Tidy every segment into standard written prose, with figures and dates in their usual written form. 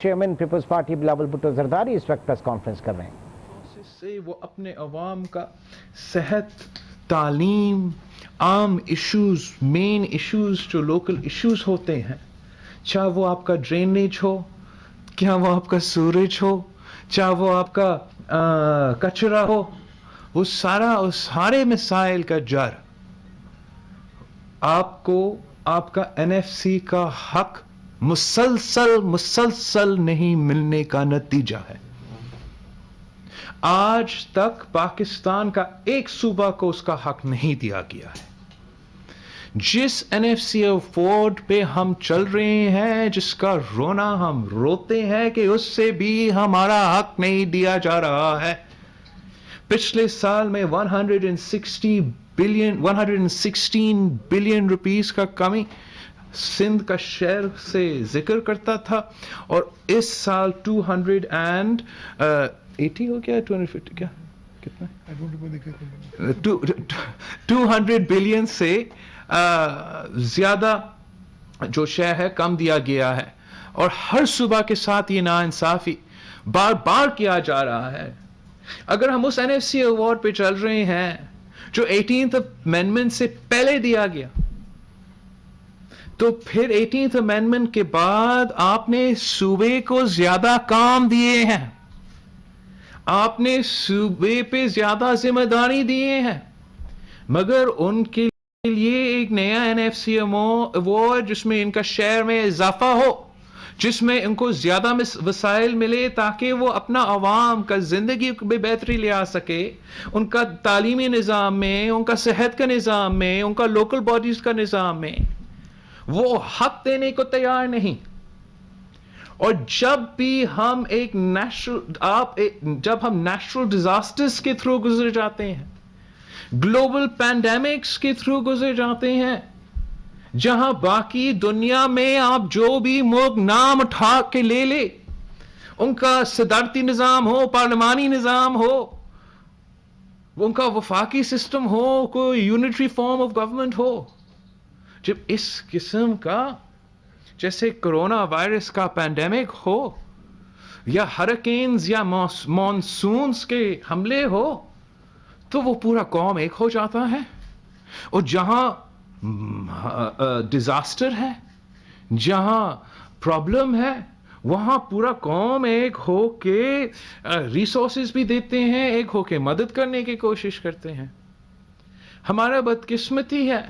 Chairman Peoples party Bilawal Bhutto Zardari اس وقت press conference کر رہے ہیں. سے وہ اپنے عوام کا صحت، تعلیم، عام ایشوز، مین ایشوز جو لوکل ایشوز ہوتے ہیں، چاہے وہ آپ کا ڈرینیج ہو، کیا وہ آپ کا سوریج ہو، چاہے وہ آپ کا کچرا ہو، وہ سارے مسائل کا جڑ آپ کو آپ کا NFC کا حق مسلسل نہیں ملنے کا نتیجہ ہے. آج تک پاکستان کا ایک صوبہ کو اس کا حق نہیں دیا گیا ہے. جس NFC افورڈ پہ ہم چل رہے ہیں، جس کا رونا ہم روتے ہیں کہ اس سے بھی ہمارا حق نہیں دیا جا رہا ہے. پچھلے سال میں 116 بلین روپیز کا کمی سندھ کا شہر سے ذکر کرتا تھا، اور اس سال 280 ہو گیا، 250 کیا کتنا 200 بلین سے زیادہ جو شے ہے کم دیا گیا ہے. اور ہر صوبہ کے ساتھ یہ ناانصافی بار بار کیا جا رہا ہے. اگر ہم اس NFC ایوارڈ پہ چل رہے ہیں جو 18th امینڈمنٹ سے پہلے دیا گیا، تو پھر 18th امینڈمنٹ کے بعد آپ نے صوبے کو زیادہ کام دیے ہیں، آپ نے صوبے پہ زیادہ ذمہ داری دیے ہیں، مگر ان کے لیے ایک نیا NFC ایوارڈ جس میں ان کا شیئر میں اضافہ ہو، جس میں ان کو زیادہ وسائل ملے تاکہ وہ اپنا عوام کا زندگی میں بہتری لے آ سکے، ان کا تعلیمی نظام میں، ان کا صحت کا نظام میں، ان کا لوکل باڈیز کا نظام میں، وہ حق دینے کو تیار نہیں. اور جب بھی ہم جب ہم نیچرل ڈیزاسٹرز کے تھرو گزر جاتے ہیں، گلوبل پینڈیمکس کے تھرو گزر جاتے ہیں، جہاں باقی دنیا میں آپ جو بھی ملک نام اٹھا کے لے لے، ان کا صدارتی نظام ہو، پارلیمانی نظام ہو، ان کا وفاقی سسٹم ہو، کوئی یونٹری فارم آف گورنمنٹ ہو، جب اس قسم کا جیسے کرونا وائرس کا پینڈیمک ہو، یا ہریکینز یا مانسونز کے حملے ہو، تو وہ پورا قوم ایک ہو جاتا ہے. اور جہاں ڈیزاسٹر ہے، جہاں پرابلم ہے، وہاں پورا قوم ایک ہو کے ریسورسز بھی دیتے ہیں، ایک ہو کے مدد کرنے کی کوشش کرتے ہیں. ہمارا بدقسمتی ہے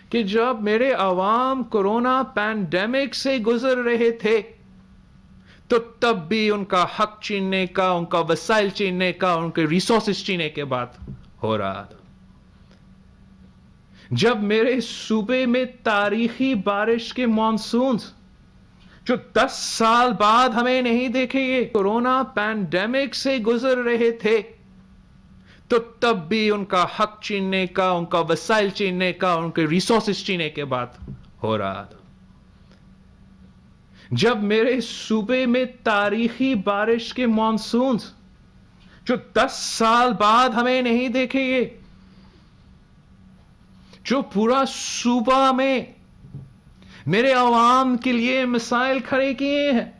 کہ جب میرے عوام کورونا پینڈیمک سے گزر رہے تھے، تو تب بھی ان کا حق چھیننے کا، ان کا وسائل چھیننے کا، ان کے ریسورسز چھیننے کے بات ہو رہا تھا. جب میرے صوبے میں تاریخی بارش کے مانسونز جو 10 سال بعد ہمیں نہیں دیکھے گے، کورونا پینڈیمک سے گزر رہے تھے، تو تب بھی ان کا حق چھیننے کا، ان کا وسائل چھیننے کا، ان کے ریسورسز چھیننے کے بات ہو رہا تھا. جب میرے صوبے میں تاریخی بارش کے مانسونز جو 10 سال بعد ہمیں نہیں دیکھے گے، جو پورا صوبہ میں میرے عوام کے لیے مسائل کھڑے کیے ہیں.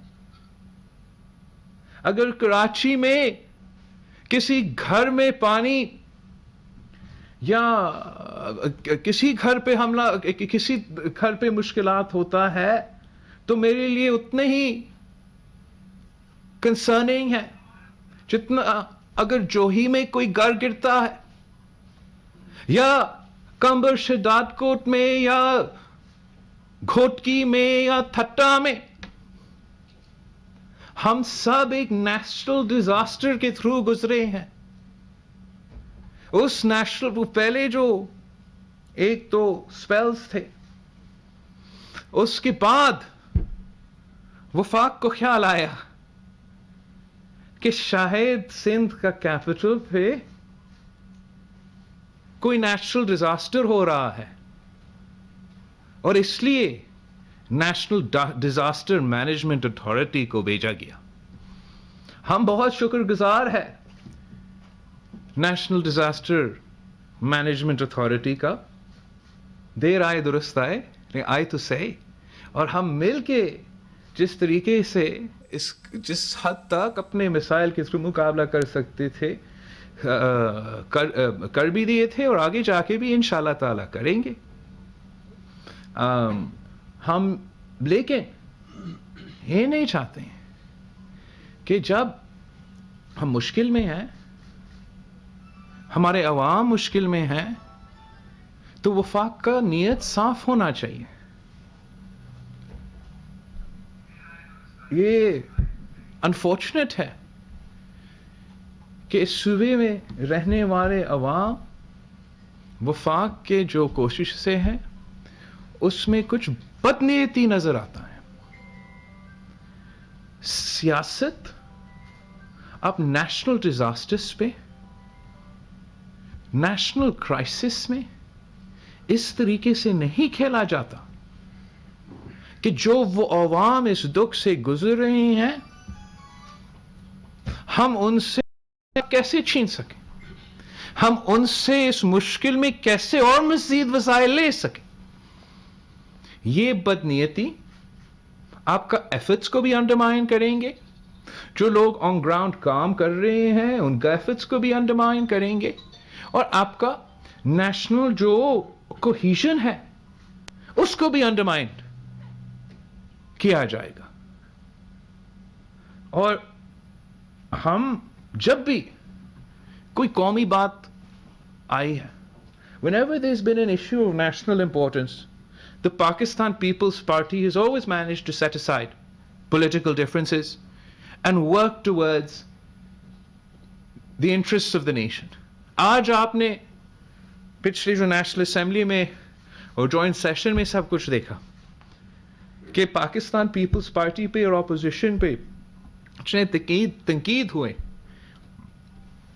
اگر کراچی میں کسی گھر میں پانی یا کسی گھر پہ حملہ، کسی گھر پہ مشکلات ہوتا ہے، تو میرے لیے اتنے ہی کنسرننگ ہے جتنا اگر جوہی میں کوئی گھر گرتا ہے، یا کمبر شداد کوٹ میں، یا گھوٹکی میں، یا تھٹا میں. ہم سب ایک نیچرل ڈیزاسٹر کے تھرو گزرے ہیں. اس نیچرل پہلے جو ایک تو سپیلز تھے، اس کے بعد وفاق کو خیال آیا کہ شاید سندھ کا کیپٹل پہ کوئی نیچرل ڈیزاسٹر ہو رہا ہے، اور اس لیے نیشنل ڈیزاسٹر مینجمنٹ اتھارٹی کو بھیجا گیا. ہم بہت شکر گزار ہیں نیشنل ڈیزاسٹر مینجمنٹ اتھارٹی کا. دیر آئے درست آئے، لیکن آئے تو صحیح. اور ہم مل کے جس طریقے سے جس حد تک اپنے مسائل کے تھرو مقابلہ کر سکتے تھے کر بھی دیے تھے اور آگے جا کے بھی انشاءاللہ تعالیٰ کریں گے. ہم لیکن یہ نہیں چاہتے ہیں کہ جب ہم مشکل میں ہیں, ہمارے عوام مشکل میں ہیں, تو وفاق کا نیت صاف ہونا چاہیے. یہ انفارچونیٹ ہے کہ اس صوبے میں رہنے والے عوام وفاق کے جو کوشش سے ہیں اس میں کچھ بدنیتی نظر آتا ہے. سیاست اب نیشنل ڈیزاسٹرز پہ, نیشنل کرائسس میں اس طریقے سے نہیں کھیلا جاتا کہ جو وہ عوام اس دکھ سے گزر رہے ہیں ہم ان سے کیسے چھین سکیں, ہم ان سے اس مشکل میں کیسے اور مزید وسائل لے سکیں. یہ بدنیتی آپ کا ایفرٹس کو بھی انڈرمائن کریں گے, جو لوگ آن گراؤنڈ کام کر رہے ہیں ان کا ایفرٹس کو بھی انڈرمائن کریں گے, اور آپ کا نیشنل جو کوہیژن ہے اس کو بھی انڈرمائن کیا جائے گا. اور ہم جب بھی کوئی قومی بات آئی ہے, whenever there's been an issue of national importance, the Pakistan People's Party has always managed to set aside political differences and work towards the interests of the nation. آج آپ نے پچھلی جو نیشنل اسمبلی میں اور جوائنٹ سیشن میں سب کچھ دیکھا کہ پاکستان پیپلز پارٹی پہ اور اپوزیشن پہ اتنے تنقید ہوئے,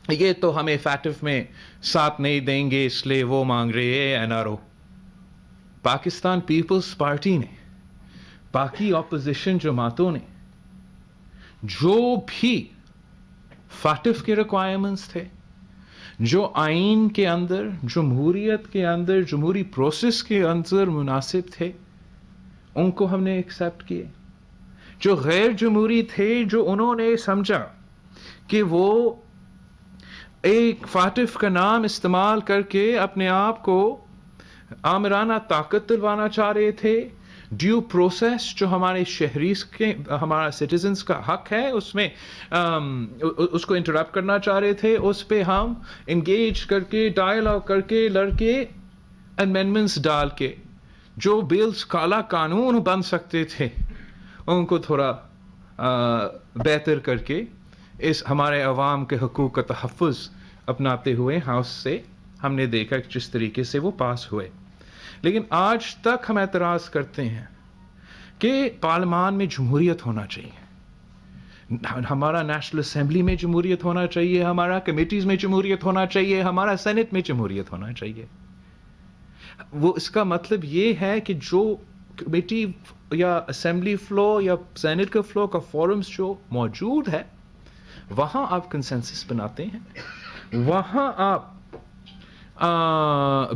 یہ تو ہمیں فیٹف میں ساتھ نہیں دیں گے اس لیے وہ مانگ رہے ہیں N R O. Pakistan Peoples Party نے, باقی اپوزیشن جماعتوں نے جو بھی فاٹف کے ریکوائرمنٹس تھے, جو آئین کے اندر, جمہوریت کے اندر, جمہوری پروسیس کے اندر مناسب تھے, ان کو ہم نے ایکسیپٹ کیے. جو غیر جمہوری تھے, جو انہوں نے سمجھا کہ وہ ایک فاٹف کا نام استعمال کر کے اپنے آپ کو آمرانہ طاقت دلوانا چاہ رہے تھے, ڈیو پروسیس جو ہمارے شہری کے, ہمارا سٹیزنز کا حق ہے اس میں اس کو انٹرپٹ کرنا چاہ رہے تھے, اس پہ ہم انگیج کر کے, ڈائلاگ کر کے, لڑ کے, امینڈمنٹس ڈال کے جو بلز کالا قانون بن سکتے تھے ان کو تھوڑا بہتر کر کے اس ہمارے عوام کے حقوق کا تحفظ اپناتے ہوئے ہاؤس سے ہم نے دیکھا کہ جس طریقے سے وہ پاس ہوئے. لیکن آج تک ہم اعتراض کرتے ہیں کہ پارلیمان میں جمہوریت ہونا چاہیے, ہمارا نیشنل اسمبلی میں جمہوریت ہونا چاہیے, ہمارا کمیٹیز میں جمہوریت ہونا چاہیے, ہمارا سینٹ میں جمہوریت ہونا چاہیے. وہ اس کا مطلب یہ ہے کہ جو کمیٹی یا اسمبلی فلو یا سینٹ کا فلو کا فورمز جو موجود ہے وہاں آپ کنسنسس بناتے ہیں, وہاں آپ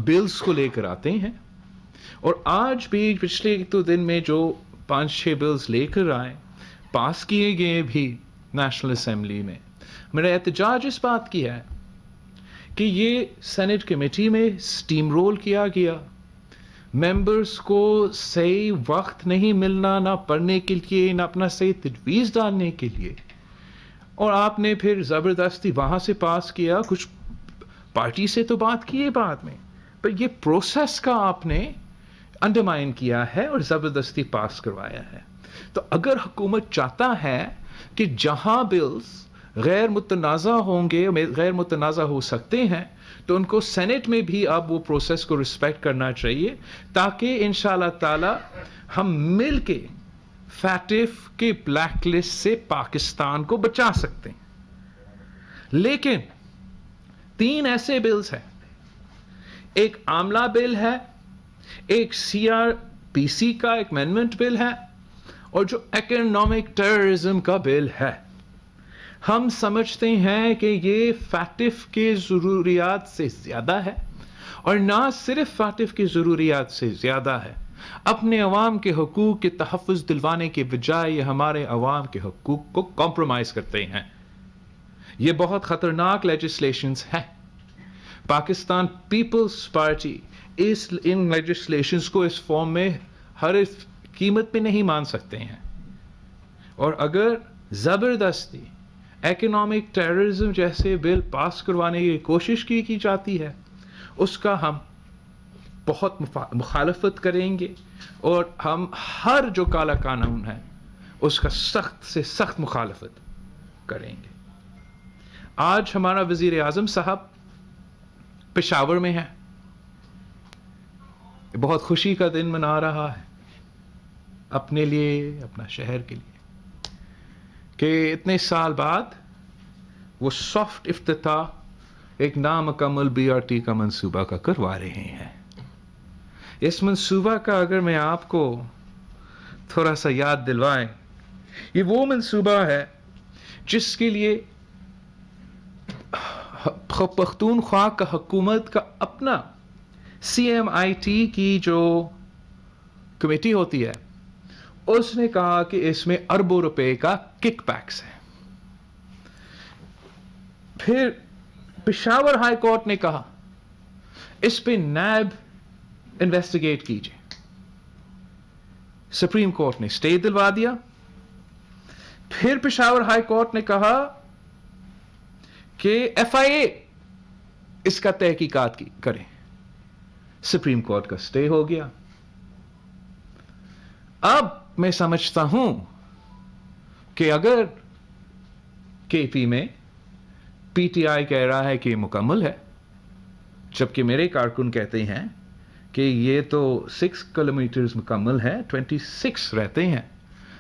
بلز کو لے کر آتے ہیں. اور آج بھی پچھلے ایک دو دن میں جو 5-6 بلز لے کر آئے, پاس کیے گئے بھی نیشنل اسمبلی میں, میرا احتجاج اس بات کی ہے کہ یہ سینٹ کمیٹی میں سٹیم رول کیا گیا, ممبرز کو صحیح وقت نہیں ملنا نہ پڑھنے کے لیے نہ اپنا صحیح تجویز ڈالنے کے لیے, اور آپ نے پھر زبردستی وہاں سے پاس کیا. کچھ پارٹی سے تو بات کی ہے بعد میں, پر یہ پروسیس کا آپ نے انڈرمائن کیا ہے اور زبردستی پاس کروایا ہے. تو اگر حکومت چاہتا ہے کہ جہاں بلز غیر متنازع ہوں گے, غیر متنازع ہو سکتے ہیں, تو ان کو سینٹ میں بھی اب وہ پروسیس کو رسپیکٹ کرنا چاہیے تاکہ انشاءاللہ تعالی ہم مل کے فیٹف کے بلیک لسٹ سے پاکستان کو بچا سکتے ہیں. لیکن 3 ایسے بلز ہیں, ایک عاملہ بل ہے, ایک CRPC کا ایک امینڈمنٹ بل ہے, اور جو اکنامک ٹیررزم کا بل ہے. ہم سمجھتے ہیں کہ یہ فیٹف کے ضروریات سے زیادہ ہے, اور نہ صرف فیٹف کی ضروریات سے زیادہ ہے اپنے عوام کے حقوق کے تحفظ دلوانے کے بجائے یہ ہمارے عوام کے حقوق کو کمپرومائز کرتے ہیں. یہ بہت خطرناک لیجسلیشنز ہیں. پاکستان پیپلز پارٹی ان لیجسلیشنز کو اس فارم میں ہر قیمت پہ نہیں مان سکتے ہیں. اور اگر زبردستی اکنامک ٹیررزم جیسے بل پاس کروانے کی کوشش کی جاتی ہے اس کا ہم بہت مخالفت کریں گے اور ہم ہر جو کالا قانون ہے اس کا سخت سے سخت مخالفت کریں گے. آج ہمارا وزیر اعظم صاحب پشاور میں ہے. بہت خوشی کا دن منا رہا ہے اپنے لیے, اپنا شہر کے لیے, کہ اتنے سال بعد وہ سافٹ افتتاح ایک نامکمل BRT کا منصوبہ کا کروا رہے ہیں. اس منصوبہ کا اگر میں آپ کو تھوڑا سا یاد دلوائیں, یہ وہ منصوبہ ہے جس کے لیے پختونخوا کا حکومت کا اپنا CMIT کی جو کمیٹی ہوتی ہے اس نے کہا کہ اس میں اربوں روپے کا کک بیکس ہے. پھر پشاور ہائی کورٹ نے کہا اس پہ نیب انویسٹیگیٹ کیجیے. سپریم کورٹ نے سٹے دلوا دیا. پھر پشاور ہائی کورٹ نے کہا کہ FIA اس کا تحقیقات کریں. سپریم کورٹ کا سٹے ہو گیا. اب میں سمجھتا ہوں کہ اگر KP میں PTI کہہ رہا ہے کہ یہ مکمل ہے, جبکہ میرے کارکن کہتے ہیں کہ یہ تو 6 کلومیٹرز مکمل ہے, 26 رہتے ہیں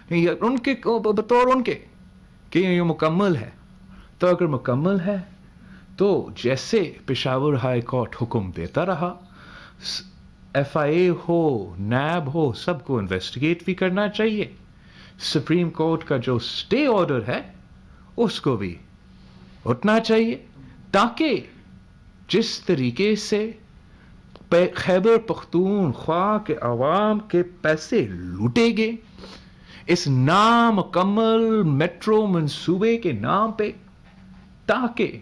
ان کے بطور ان کے کہ یہ مکمل ہے. تو اگر مکمل ہے تو جیسے پشاور ہائی کورٹ حکم دیتا رہا, FIA ہو نیب ہو سب کو انویسٹیگیٹ بھی کرنا چاہیے. سپریم کورٹ کا جو سٹے آرڈر ہے اس کو بھی اٹھنا چاہیے, تاکہ جس طریقے سے خیبر پختونخوا کے عوام کے پیسے لوٹے گئے اس نامکمل میٹرو منصوبے کے نام پہ, تاکہ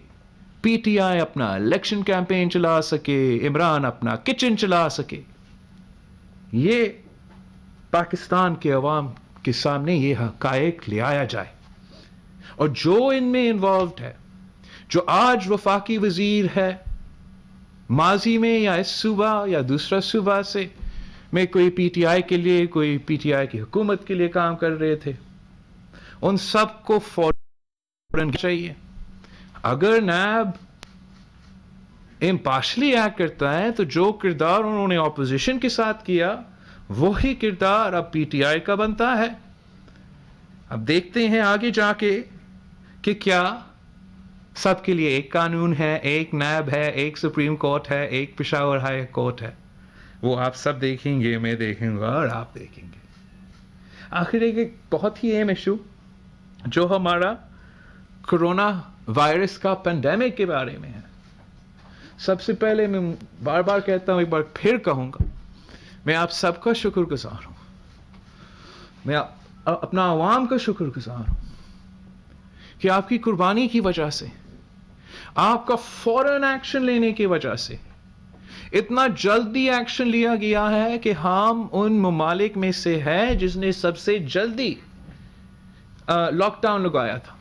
PTI اپنا الیکشن کیمپین چلا سکے, عمران اپنا کچن چلا سکے, یہ پاکستان کے عوام کے سامنے یہ حقائق لے آیا جائے. اور جو ان میں انوالوڈ ہے, جو آج وفاقی وزیر ہے, ماضی میں یا اس صوبہ یا دوسرا صوبہ سے میں کوئی PTI کے لیے, کوئی PTI کی حکومت کے لیے کام کر رہے تھے, ان سب کو فوراً چاہیے. اگر نیب امپارشلی ایکٹ کرتا ہے تو جو کردار انہوں نے اپوزیشن کے ساتھ کیا وہی کردار اب PTI کا بنتا ہے. اب دیکھتے ہیں آگے جا کے کہ کیا سب کے لیے ایک قانون ہے, ایک نیب ہے, ایک سپریم کورٹ ہے, ایک پشاور ہائی کورٹ ہے. وہ آپ سب دیکھیں گے, میں دیکھوں گا اور آپ دیکھیں گے. آخر ایک بہت ہی اہم ایشو جو ہمارا کرونا وائرس کا پینڈیمک کے بارے میں ہے. سب سے پہلے میں بار بار کہتا ہوں, ایک بار پھر کہوں گا, میں آپ سب کا شکر گزار ہوں, میں اپنا عوام کا شکر گزار ہوں کہ آپ کی قربانی کی وجہ سے, آپ کا فوراً ایکشن لینے کی وجہ سے اتنا جلدی ایکشن لیا گیا ہے کہ ہم ان ممالک میں سے ہے جس نے سب سے جلدی لاک ڈاؤن لگایا تھا.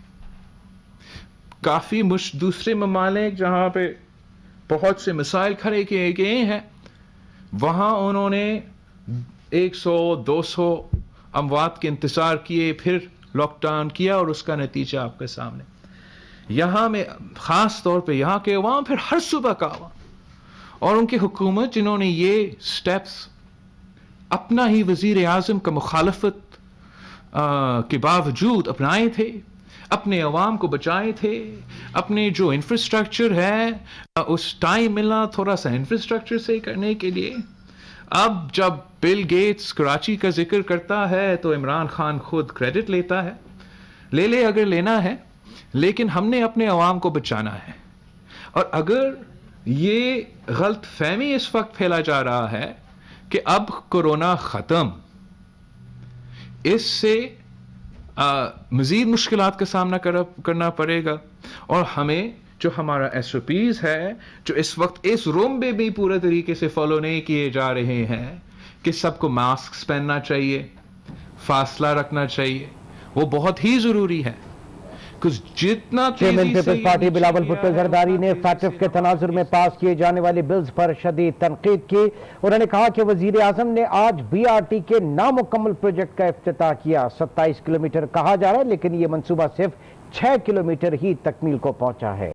کافی دوسرے ممالک جہاں پہ بہت سے مسائل کھڑے کیے گئے ہیں وہاں انہوں نے 100-200 اموات کے انتظار کیے, پھر لاک ڈاؤن کیا اور اس کا نتیجہ آپ کے سامنے. یہاں میں خاص طور پہ یہاں کے عوام, پھر ہر صوبہ کا عوام اور ان کی حکومت جنہوں نے یہ سٹیپس اپنا ہی وزیر اعظم کا مخالفت کے باوجود اپنائے تھے, اپنے عوام کو بچائے تھے, اپنے جو انفراسٹرکچر ہے اس ٹائم ملا تھوڑا سا انفراسٹرکچر سے کرنے کے لیے. اب جب بل گیٹس کراچی کا ذکر کرتا ہے تو عمران خان خود کریڈٹ لیتا ہے, لے اگر لینا ہے, لیکن ہم نے اپنے عوام کو بچانا ہے. اور اگر یہ غلط فہمی اس وقت پھیلا جا رہا ہے کہ اب کورونا ختم، اس سے مزید مشکلات کا سامنا کرنا پڑے گا، اور ہمیں جو ہمارا ایس او پیز ہے جو اس وقت اس روم میں بھی پورے طریقے سے فالو نہیں کیے جا رہے ہیں، کہ سب کو ماسک پہننا چاہیے، فاصلہ رکھنا چاہیے، وہ بہت ہی ضروری ہے، جتنا chairman Peoples party Bilawal Bhutto Zardari نے فیکٹف کے تناظر میں پاس کیے جانے والے بلز پر شدید تنقید کی۔ انہوں نے کہا کہ وزیر اعظم نے آج بی آر ٹی کے نامکمل پروجیکٹ کا افتتاح کیا۔ 27 کلومیٹر کہا جا رہا ہے لیکن یہ منصوبہ صرف 6 کلومیٹر ہی تکمیل کو پہنچا ہے۔